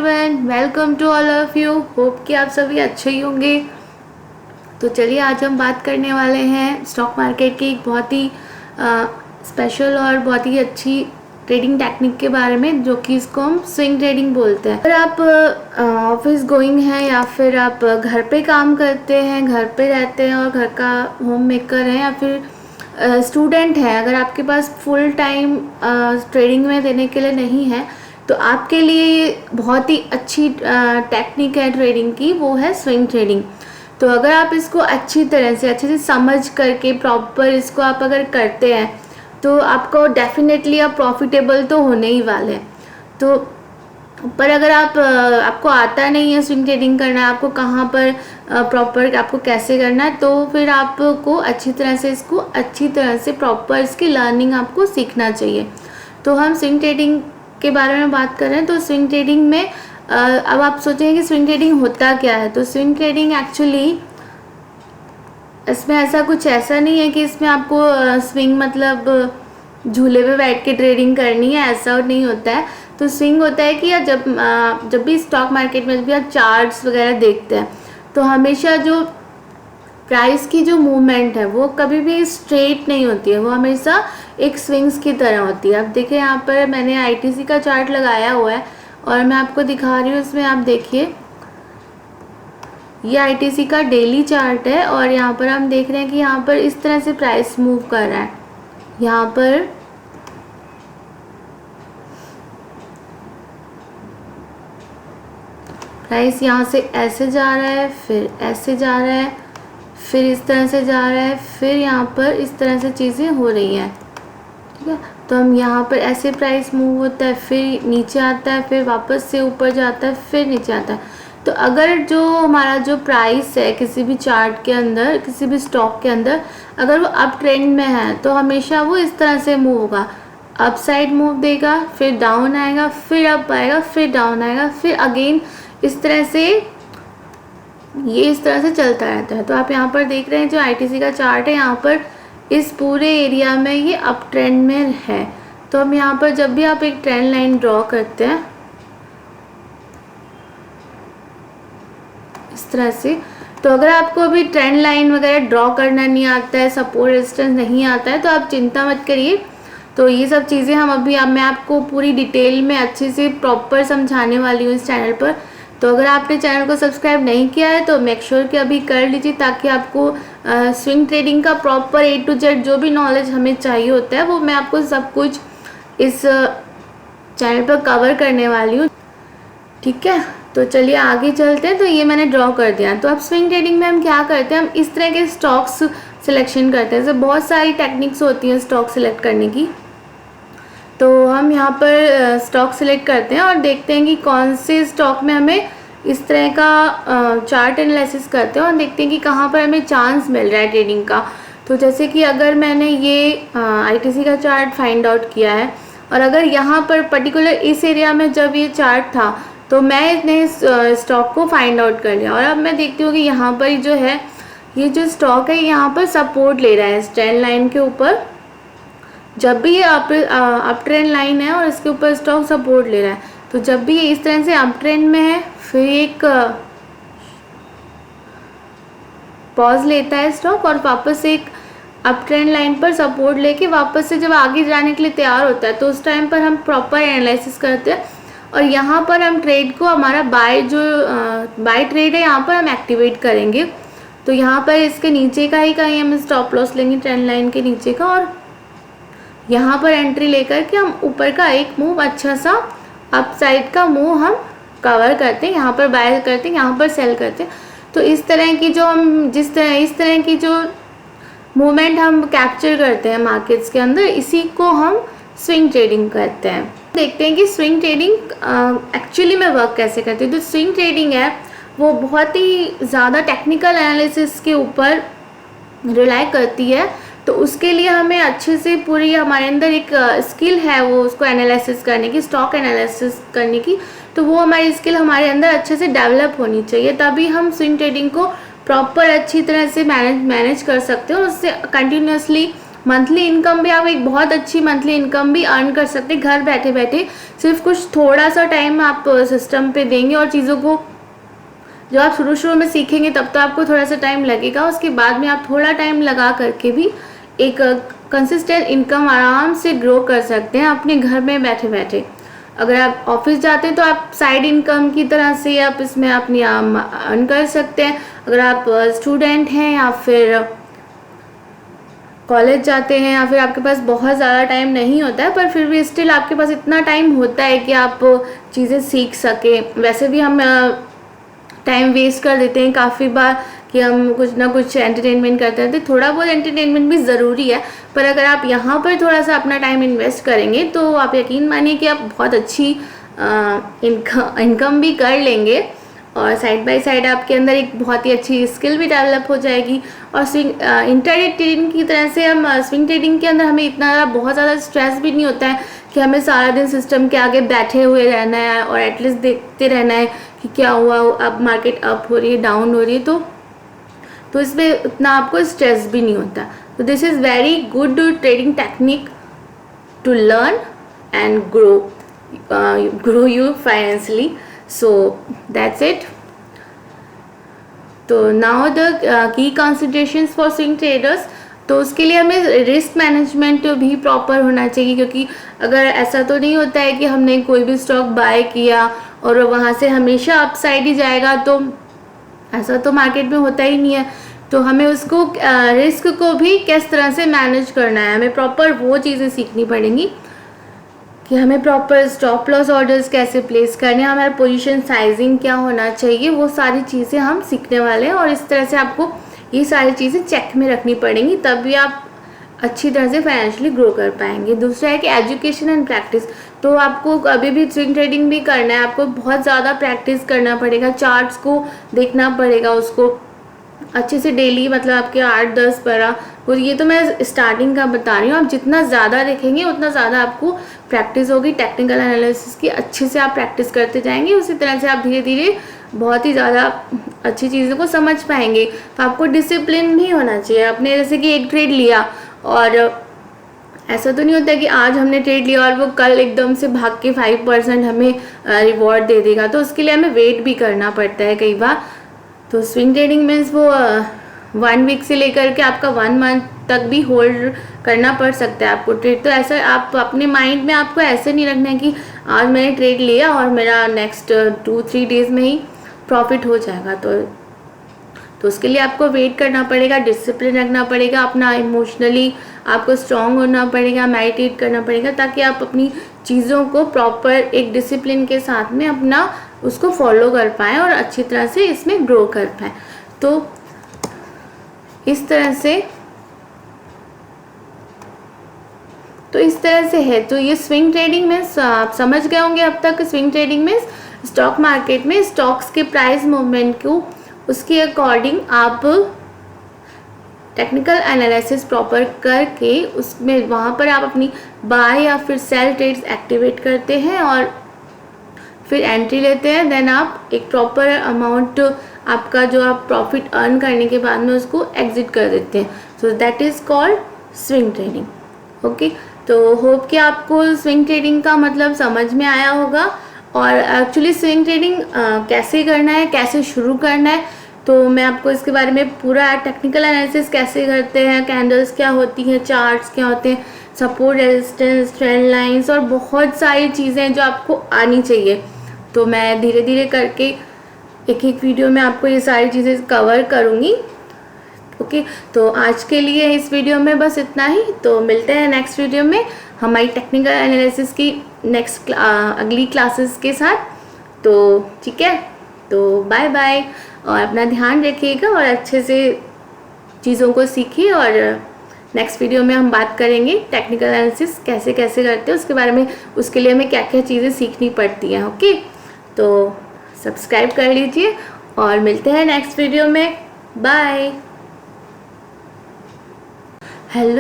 Everyone, welcome to all of you. Hope कि आप सभी अच्छे ही होंगे। तो चलिए आज हम बात करने वाले हैं स्टॉक मार्केट की एक बहुत ही स्पेशल और बहुत ही अच्छी ट्रेडिंग टेक्निक के बारे में, जो कि इसको हम स्विंग ट्रेडिंग बोलते हैं। अगर आप ऑफिस गोइंग हैं या फिर आप घर पे काम करते हैं, घर पे रहते हैं और घर का होम मेकर हैं, या फिर स्टूडेंट हैं, अगर आपके पास फुल टाइम ट्रेडिंग में देने के लिए नहीं है, तो आपके लिए ये बहुत ही अच्छी टेक्निक है ट्रेडिंग की, वो है स्विंग ट्रेडिंग। तो अगर आप इसको अच्छे से समझ करके प्रॉपर इसको आप अगर करते हैं तो आपको डेफिनेटली आप प्रॉफिटेबल तो होने ही वाले हैं। तो पर अगर आपको आता नहीं है स्विंग ट्रेडिंग करना, आपको कहाँ पर प्रॉपर आपको कैसे करना है, तो फिर आपको अच्छी तरह से प्रॉपर इसकी लर्निंग आपको सीखना चाहिए। तो हम स्विंग ट्रेडिंग के बारे में बात कर रहे हैं। तो स्विंग ट्रेडिंग में अब आप सोचेंगे कि स्विंग ट्रेडिंग होता क्या है। तो स्विंग ट्रेडिंग एक्चुअली इसमें ऐसा नहीं है कि इसमें आपको स्विंग मतलब झूले पे बैठ के ट्रेडिंग करनी है, ऐसा नहीं होता है। तो स्विंग होता है कि जब भी स्टॉक मार्केट में जब भी आप चार्ट्स वगैरह देखते हैं, तो हमेशा जो प्राइस की जो मूवमेंट है वो कभी भी स्ट्रेट नहीं होती है, वो हमेशा एक स्विंग्स की तरह होती है। अब देखिए यहाँ पर मैंने आईटीसी का चार्ट लगाया हुआ है और मैं आपको दिखा रही हूँ। इसमें आप देखिए, ये आईटीसी का डेली चार्ट है और यहाँ पर हम देख रहे हैं कि यहाँ पर इस तरह से प्राइस मूव कर रहा है। यहाँ पर प्राइस यहाँ से ऐसे जा रहा है, फिर ऐसे जा रहा है, फिर इस तरह से जा रहा है, फिर यहाँ पर इस तरह से चीज़ें हो रही हैं, ठीक है। तो हम यहाँ पर ऐसे प्राइस मूव होता है, फिर नीचे आता है, फिर वापस से ऊपर जाता है, फिर नीचे आता है। तो अगर जो हमारा जो प्राइस है किसी भी चार्ट के अंदर, किसी भी स्टॉक के अंदर, अगर वो अप ट्रेंड में है तो हमेशा वो इस तरह से मूव होगा। अप साइड मूव देगा, फिर डाउन आएगा, फिर अप आएगा, फिर डाउन आएगा, फिर अगेन इस तरह से चलता रहता है। तो आप यहाँ पर देख रहे हैं जो आईटीसी का चार्ट है, यहाँ पर इस पूरे एरिया में ये अप ट्रेंड में है। तो हम यहाँ पर जब भी आप एक ट्रेंड लाइन ड्रॉ करते हैं इस तरह से, तो अगर आपको अभी ट्रेंड लाइन वगैरह ड्रॉ करना नहीं आता है, सपोर्ट रेजिस्टेंस नहीं आता है, तो आप चिंता मत करिए। तो ये सब चीज़ें मैं आपको पूरी डिटेल में अच्छे से प्रॉपर समझाने वाली हूँ इस चैनल पर। तो अगर आपने चैनल को सब्सक्राइब नहीं किया है तो मेक श्योर कि अभी कर लीजिए, ताकि आपको स्विंग ट्रेडिंग का प्रॉपर A to Z जो भी नॉलेज हमें चाहिए होता है वो मैं आपको सब कुछ इस चैनल पर कवर करने वाली हूँ, ठीक है। तो चलिए आगे चलते हैं। तो ये मैंने ड्रॉ कर दिया। तो अब स्विंग ट्रेडिंग में हम क्या करते हैं, हम इस तरह के स्टॉक्स सिलेक्शन करते हैं। जैसे बहुत सारी टेक्निक्स होती हैं स्टॉक सिलेक्ट करने की। तो हम यहाँ पर स्टॉक सिलेक्ट करते हैं और देखते हैं कि कौन से स्टॉक में हमें इस तरह का चार्ट एनालिसिस करते हैं और देखते हैं कि कहाँ पर हमें चांस मिल रहा है ट्रेडिंग का। तो जैसे कि अगर मैंने ये आईटीसी का चार्ट फाइंड आउट किया है और अगर यहाँ पर पर्टिकुलर इस एरिया में जब ये चार्ट था तो मैं इतने स्टॉक को फाइंड आउट कर लिया, और अब मैं देखती हूँ कि यहाँ पर जो है ये जो स्टॉक है यहाँ पर सपोर्ट ले रहा है इस ट्रेंड लाइन के ऊपर। जब भी ये अप ट्रेंड लाइन है और इसके ऊपर स्टॉक सपोर्ट ले रहा है, तो जब भी ये इस तरह से अप ट्रेंड में है, फिर एक पॉज लेता है स्टॉक और वापस एक अप ट्रेंड लाइन पर सपोर्ट लेके वापस से जब आगे जाने के लिए तैयार होता है, तो उस टाइम पर हम प्रॉपर एनालिसिस करते हैं और यहाँ पर हम ट्रेड को, हमारा बाय ट्रेड है, यहाँ पर हम एक्टिवेट करेंगे। तो यहाँ पर इसके नीचे का ही कहीं हम स्टॉप लॉस लेंगे ट्रेंड लाइन के नीचे का, और यहाँ पर एंट्री लेकर के हम ऊपर का एक मूव, अच्छा सा अप साइड का मूव हम कवर करते हैं, यहाँ पर बाय करते हैं, यहाँ पर सेल करते हैं। तो इस तरह की जो हम इस तरह की जो मूवमेंट हम कैप्चर करते हैं मार्केट्स के अंदर, इसी को हम स्विंग ट्रेडिंग कहते हैं। देखते हैं कि स्विंग ट्रेडिंग एक्चुअली में वर्क कैसे करती है। तो स्विंग ट्रेडिंग है वो बहुत ही ज़्यादा टेक्निकल एनालिसिस के ऊपर रिलाई करती है। तो उसके लिए हमें अच्छे से पूरी, हमारे अंदर एक स्किल है वो उसको एनालिसिस करने की, स्टॉक एनालिसिस करने की। तो वो हमारी स्किल हमारे अंदर अच्छे से डेवलप होनी चाहिए, तभी हम स्विंग ट्रेडिंग को प्रॉपर अच्छी तरह से मैनेज कर सकते हैं और उससे कंटिन्यूसली मंथली इनकम भी, आप एक बहुत अच्छी मंथली इनकम भी अर्न कर सकते हैं घर बैठे बैठे। सिर्फ कुछ थोड़ा सा टाइम आप सिस्टम पे देंगे और चीज़ों को जब आप शुरू में सीखेंगे तब तो आपको थोड़ा सा टाइम लगेगा, उसके बाद में आप थोड़ा टाइम लगा करके भी एक कंसिस्टेंट इनकम आराम से ग्रो कर सकते हैं अपने घर में बैठे बैठे। अगर आप ऑफिस जाते हैं तो आप साइड इनकम की तरह से आप इसमें अपनी अर्न कर सकते हैं। अगर आप स्टूडेंट हैं या फिर कॉलेज जाते हैं या फिर आपके पास बहुत ज़्यादा टाइम नहीं होता है, पर फिर भी स्टिल आपके पास इतना टाइम होता है कि आप चीज़ें सीख सकें। वैसे भी हम टाइम वेस्ट कर देते हैं काफ़ी बार कि हम कुछ ना कुछ एंटरटेनमेंट करते रहते हैं। थोड़ा बहुत एंटरटेनमेंट भी ज़रूरी है, पर अगर आप यहाँ पर थोड़ा सा अपना टाइम इन्वेस्ट करेंगे तो आप यकीन मानिए कि आप बहुत अच्छी इनकम भी कर लेंगे और साइड बाय साइड आपके अंदर एक बहुत ही अच्छी स्किल भी डेवलप हो जाएगी। और स्विंग इंट्राडे ट्रेडिंग की तरह से हम स्विंग ट्रेडिंग के अंदर हमें इतना बहुत ज़्यादा स्ट्रेस भी नहीं होता है कि हमें सारा दिन सिस्टम के आगे बैठे हुए रहना है और एटलीस्ट देखते रहना है कि क्या हुआ, अब मार्केट अप हो रही है, डाउन हो रही है, तो इसमें उतना आपको स्ट्रेस भी नहीं होता। तो this is very good trading technique to learn and grow you financially. So that's it. तो now the key considerations for swing traders. तो उसके लिए हमें रिस्क मैनेजमेंट भी प्रॉपर होना चाहिए, क्योंकि अगर ऐसा तो नहीं होता है कि हमने कोई भी स्टॉक बाय किया और वहाँ से हमेशा अपसाइड ही जाएगा, तो ऐसा तो मार्केट में होता ही नहीं है। तो हमें उसको रिस्क को भी किस तरह से मैनेज करना है, हमें प्रॉपर वो चीज़ें सीखनी पड़ेंगी कि हमें प्रॉपर स्टॉप लॉस ऑर्डर्स कैसे प्लेस करने हैं, हमारा पोजीशन साइजिंग क्या होना चाहिए, वो सारी चीज़ें हम सीखने वाले हैं। और इस तरह से आपको ये सारी चीज़ें चेक में रखनी पड़ेंगी, तभी आप अच्छी तरह से फाइनेंशियली ग्रो कर पाएंगे। दूसरा है कि एजुकेशन एंड प्रैक्टिस। तो आपको अभी भी स्विंग ट्रेडिंग भी करना है, आपको बहुत ज़्यादा प्रैक्टिस करना पड़ेगा, चार्ट्स को देखना पड़ेगा, उसको अच्छे से डेली, मतलब आपके 8-10-12, और ये तो मैं स्टार्टिंग का बता रही हूँ। आप जितना ज़्यादा देखेंगे उतना ज़्यादा आपको प्रैक्टिस होगी टेक्निकल एनालिसिस की, अच्छे से आप प्रैक्टिस करते जाएंगे, उसी तरह से आप धीरे धीरे बहुत ही ज़्यादा अच्छी चीज़ों को समझ पाएंगे। तो आपको डिसिप्लिन भी होना चाहिए अपने, जैसे कि एक ट्रेड लिया और ऐसा तो नहीं होता कि आज हमने ट्रेड लिया और वो कल एकदम से भाग के 5% हमें रिवॉर्ड दे देगा, तो उसके लिए हमें वेट भी करना पड़ता है कई बार। तो स्विंग ट्रेडिंग मीन्स वो 1 वीक से लेकर के आपका 1 मंथ तक भी होल्ड करना पड़ सकता है आपको ट्रेड। तो ऐसा आप अपने माइंड में आपको ऐसे नहीं रखना है कि आज मैंने ट्रेड लिया और मेरा नेक्स्ट 2-3 डेज में ही प्रॉफिट हो जाएगा। तो उसके लिए आपको वेट करना पड़ेगा, डिसिप्लिन रखना पड़ेगा, अपना इमोशनली आपको स्ट्रांग होना पड़ेगा, मेडिटेट करना पड़ेगा, ताकि आप अपनी चीज़ों को प्रॉपर एक डिसिप्लिन के साथ में अपना उसको फॉलो कर पाएँ और अच्छी तरह से इसमें ग्रो कर पाएँ। तो इस तरह से है। तो ये स्विंग ट्रेडिंग में आप समझ गए होंगे अब तक। स्विंग ट्रेडिंग में स्टॉक मार्केट में स्टॉक्स के प्राइस मूवमेंट को उसके अकॉर्डिंग आप टेक्निकल एनालिसिस प्रॉपर करके उसमें वहाँ पर आप अपनी बाय या फिर सेल ट्रेड्स एक्टिवेट करते हैं और फिर एंट्री लेते हैं। देन आप एक प्रॉपर अमाउंट आपका जो आप प्रॉफिट अर्न करने के बाद में उसको एग्जिट कर देते हैं। So that is called swing trading. Okay, तो होप कि आपको स्विंग ट्रेडिंग का मतलब समझ में आया होगा और एक्चुअली स्विंग ट्रेडिंग कैसे करना है, कैसे शुरू करना है, तो मैं आपको इसके बारे में पूरा टेक्निकल एनालिसिस कैसे करते हैं, कैंडल्स क्या होती हैं, चार्ट्स क्या होते हैं, सपोर्ट रेजिस्टेंस, ट्रेंड लाइंस और बहुत सारी चीज़ें जो आपको आनी चाहिए। तो मैं धीरे धीरे करके एक एक वीडियो में आपको ये सारी चीज़ें कवर करूँगी। ओके, तो आज के लिए इस वीडियो में बस इतना ही। तो मिलते हैं नेक्स्ट वीडियो में हमारी टेक्निकल एनालिसिस की नेक्स्ट अगली क्लासेस के साथ। तो ठीक है, तो बाय बाय और अपना ध्यान रखिएगा और अच्छे से चीज़ों को सीखिए। और नेक्स्ट वीडियो में हम बात करेंगे टेक्निकल एनालिसिस कैसे कैसे करते हैं उसके बारे में, उसके लिए हमें क्या क्या चीज़ें सीखनी पड़ती हैं। ओके, तो सब्सक्राइब कर लीजिए और मिलते हैं नेक्स्ट वीडियो में। बाय। हेलो।